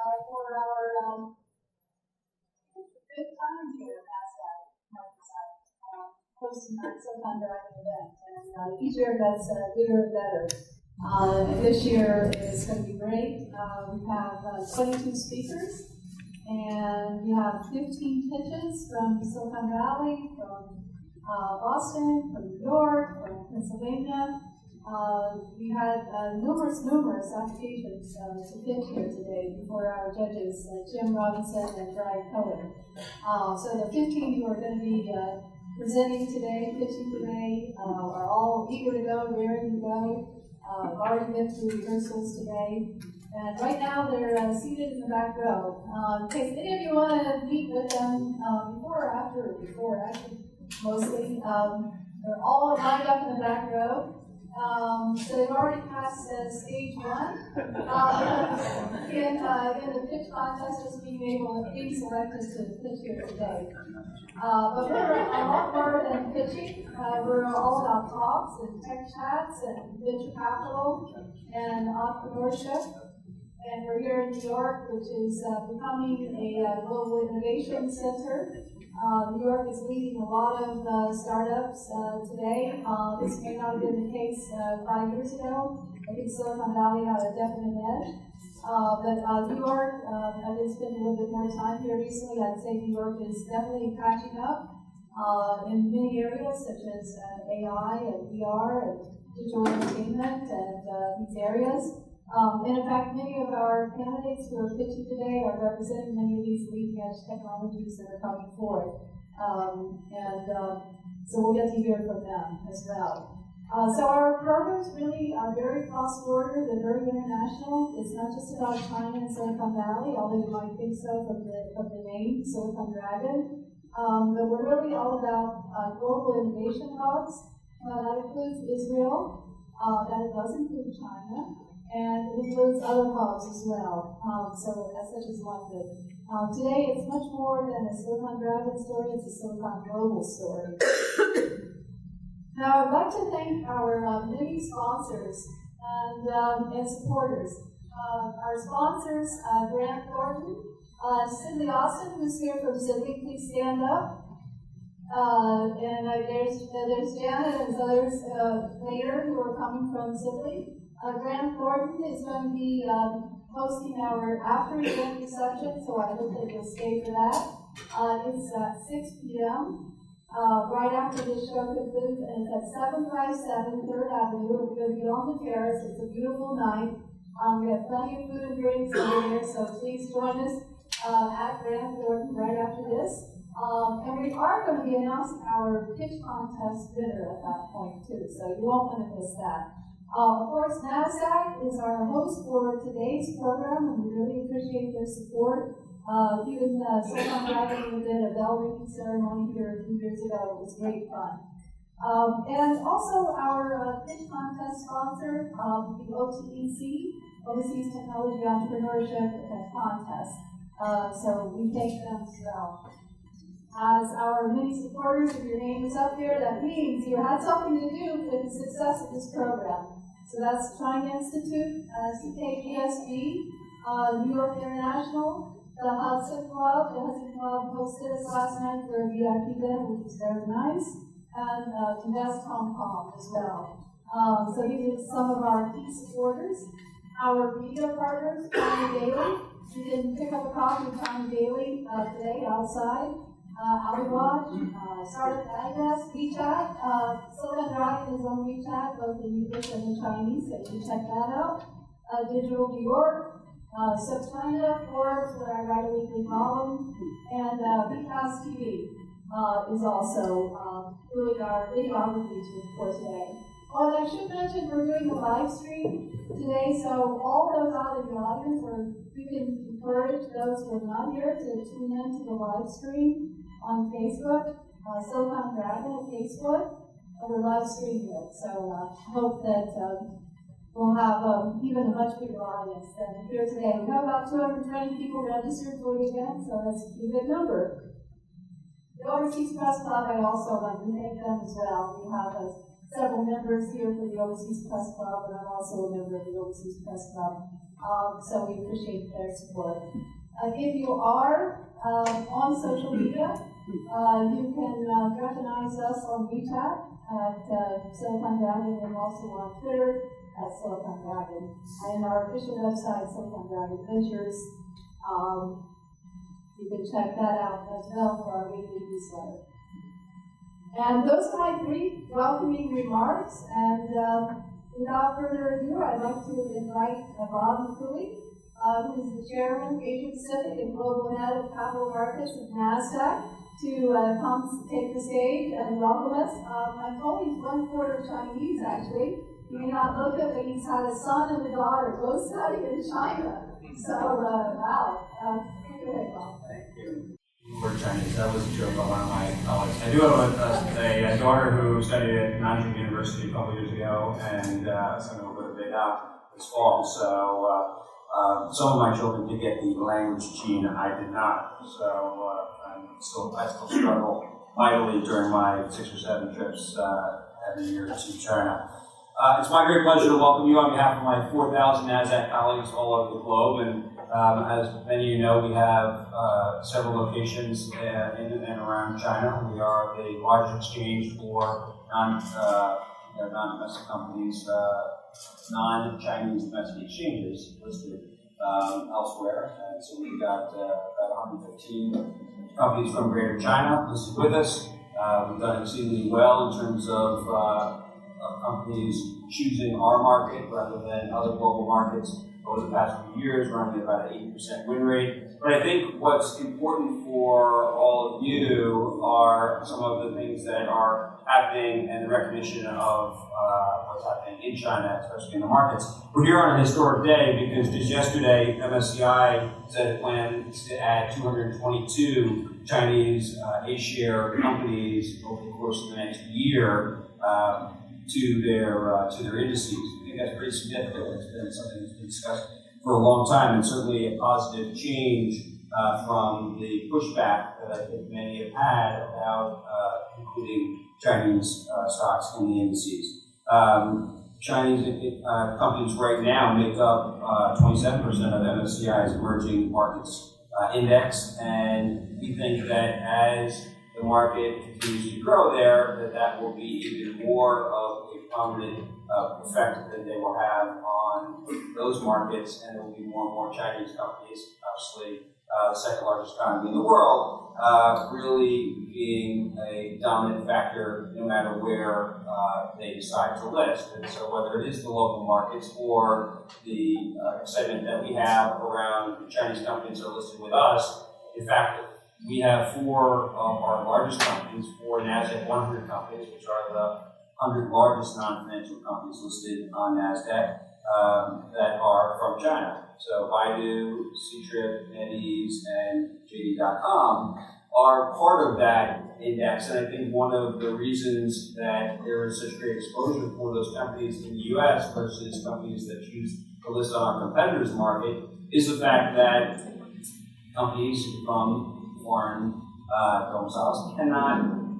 for our good time here at Nasdaq, MarketSite, hosting that Silicon Valley event. And each year gets bigger and better. And this year is going to be great. We have 22 speakers, and we have 15 pitches from Silicon Valley, from Boston, from New York, from Pennsylvania. We had numerous applications to pitch here today before our judges, Jim Robinson and Brian Cohen. So the 15 who are going to be presenting today, pitching today, are all eager to go, raring to go. I've already been through rehearsals today. And right now they're seated in the back row. In case any of you want to meet with them before or after, actually, mostly, they're all lined up in the back row. So they've already passed stage one in the pitch contest, just being selected to pitch here today. But we're a lot more than pitching. We're all about talks and tech chats and venture capital and entrepreneurship. And we're here in New York, which is becoming a global innovation center. New York is leading a lot of startups today. This may not have been the case 5 years ago. I think Silicon Valley had a definite edge. But New York, I've been spending a little bit more time here recently. I'd say New York is definitely catching up in many areas, such as AI and VR and digital entertainment and these areas. And in fact, many of our candidates who are pitching today are representing many of these leading-edge technologies that are coming forth. So we'll get to hear from them as well. So our programs really are very cross-border. They're very international. It's not just about China and Silicon Valley, although you might think so from the name, Silicon Dragon. But we're really all about global innovation hubs. That includes Israel. That does include China. And it includes other hubs as well, such as London. Today, it's much more than a Silicon Dragon story, it's a Silicon Global story. Now, I'd like to thank our many sponsors and supporters. Our sponsors, Grant Thornton, Cindy Austin, who's here from Ziply, please stand up. And there's Janet and others later who are coming from Ziply. Grant Thornton is going to be hosting our after-event reception, so I hope that you'll stay for that. It's at 6 p.m. Right after this show concludes, and it's at 757 3rd Avenue. We're going to be on the terrace. It's a beautiful night. We have plenty of food and drinks over there, so please join us at Grant Thornton right after this. And we are going to be announcing our pitch contest winner at that point, too, so you won't want to miss that. Of course, Nasdaq is our host for today's program, and we really appreciate their support. Even Silicon Valley did a bell ringing ceremony here a few years ago. It was great fun. And also our pitch contest sponsor, the OTEC, Overseas Technology Entrepreneurship Contest. So we thank them as well. As our many supporters, if your name is up here, that means you had something to do with the success of this program. So that's China Institute, CKGSB, New York International, the Hudson Club. The Hudson Club hosted us last night for a VIP dinner, which was very nice, and Invest Hong Kong as well. So these are some of our key supporters. Our media partners, China Daily. You can pick up a copy of China Daily today outside. AliWatch, Startup Digest, WeChat. Silicon Dragon is on WeChat, both in English and in Chinese, so you can check that out. Digital New York, SubChina, Forbes, where I write a weekly column, and VCAS TV is also doing our videography for today. Oh, and I should mention we're doing a live stream today, so all those out in the audience, we can encourage those who are not here to tune in to the live stream on Facebook, Silicon Dragon on Facebook, and we're live streaming it. So I hope that we'll have even a much bigger audience than here today. We have about 220 people registered for the event, so that's a pretty good number. The Overseas Press Club, I also want to thank them as well. We have several members here for the Overseas Press Club, and I'm also a member of the Overseas Press Club. So we appreciate their support. If you are on social media, you can recognize us on WeChat at Silicon Dragon, and also on Twitter at Silicon Dragon, and our official website, Silicon Dragon Ventures. You can check that out as well for our weekly newsletter. And those are my brief welcoming remarks. And without further ado, I'd like to invite Bob McCooey, who is the chairman, Asia Pacific and Global Head of Capital Markets at Nasdaq, to come take the stage and welcome us. I'm told he's 1/4 Chinese, actually. You may not look it, but he's had a son and a daughter, both studying in China. So, wow. Take it away, Bob. Thank you. We're Chinese. That was a joke on one of my colleagues. I do have a daughter who studied at Nanjing University a couple years ago, and son who will go to Beidou this fall. So some of my children did get the language gene. I did not. So I still struggle mightily during my 6 or 7 trips every year to China. It's my great pleasure to welcome you on behalf of my 4,000 NASDAQ colleagues all over the globe. And as many of you know, we have several locations in and around China. We are the largest exchange for non-domestic companies, non-Chinese domestic exchanges listed elsewhere. And so we've got about 115 companies from Greater China listed with us. We've done exceedingly well in terms of companies choosing our market rather than other global markets over the past few years, running at about an 80% win rate. But I think what's important for all of you are some of the things that are happening and the recognition of what's happening in China, especially in the markets. We're here on a historic day because just yesterday, MSCI said it plans to add 222 Chinese A-share companies over the course of the next year to their indices. I think that's pretty significant. It's been something that's been discussed for a long time, and certainly a positive change from the pushback that I think many have had about including Chinese stocks in the indices. Chinese companies right now make up 27% of MSCI's emerging markets index, and we think that as the market continues to grow there, that will be even more of a prominent effect that they will have on those markets, and there will be more and more Chinese companies, obviously the second largest economy in the world, really being a dominant factor no matter where they decide to list. And so whether it is the local markets or the excitement that we have around Chinese companies that are listed with us, in fact, we have 4 of our largest companies, 4 Nasdaq 100 companies, which are the 100 largest non-financial companies listed on Nasdaq that are from China. So Baidu, Ctrip, NetEase, and JD.com are part of that index. And I think one of the reasons that there is such great exposure for those companies in the U.S. versus companies that choose to list on our competitors' market is the fact that companies from foreign domiciles cannot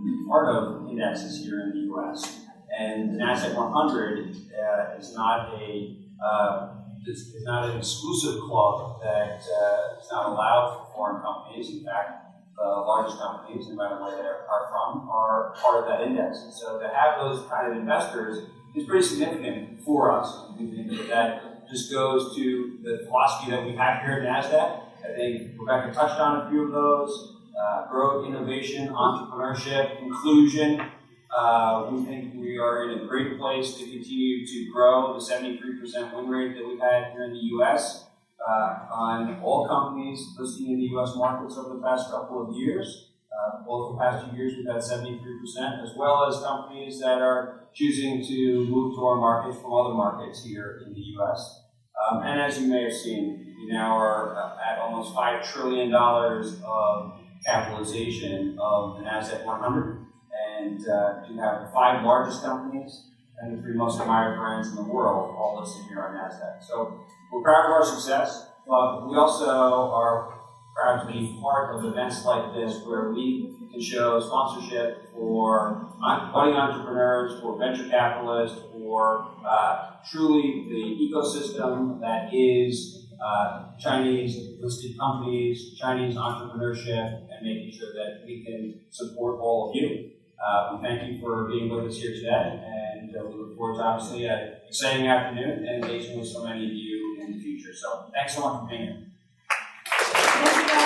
be part of indexes here in the U.S. And the Nasdaq 100 is not an exclusive club that is not allowed for foreign companies. In fact, the largest companies, no matter where they are from, are part of that index. And so to have those kind of investors is pretty significant for us. We think that just goes to the philosophy that we have here at Nasdaq. I think Rebecca touched on a few of those. Growth, innovation, entrepreneurship, inclusion. We think we are in a great place to continue to grow the 73% win rate that we've had here in the U.S. On all companies listing in the U.S. markets over the past couple of years. Both the past 2 years we've had 73%, as well as companies that are choosing to move to our markets from other markets here in the U.S. And as you may have seen, we now are at almost $5 trillion of capitalization of the Nasdaq 100, and do have the 5 largest companies and the 3 most admired brands in the world all listed here on Nasdaq. So we're proud of our success, but we also are proud to be part of events like this where we can show sponsorship for budding entrepreneurs, for venture capitalists, for truly the ecosystem that is Chinese listed companies, Chinese entrepreneurship, and making sure that we can support all of you. We thank you for being with us here today, and we look forward to obviously an exciting afternoon and engaging with so many of you in the future. So thanks so much for being here. Thank you.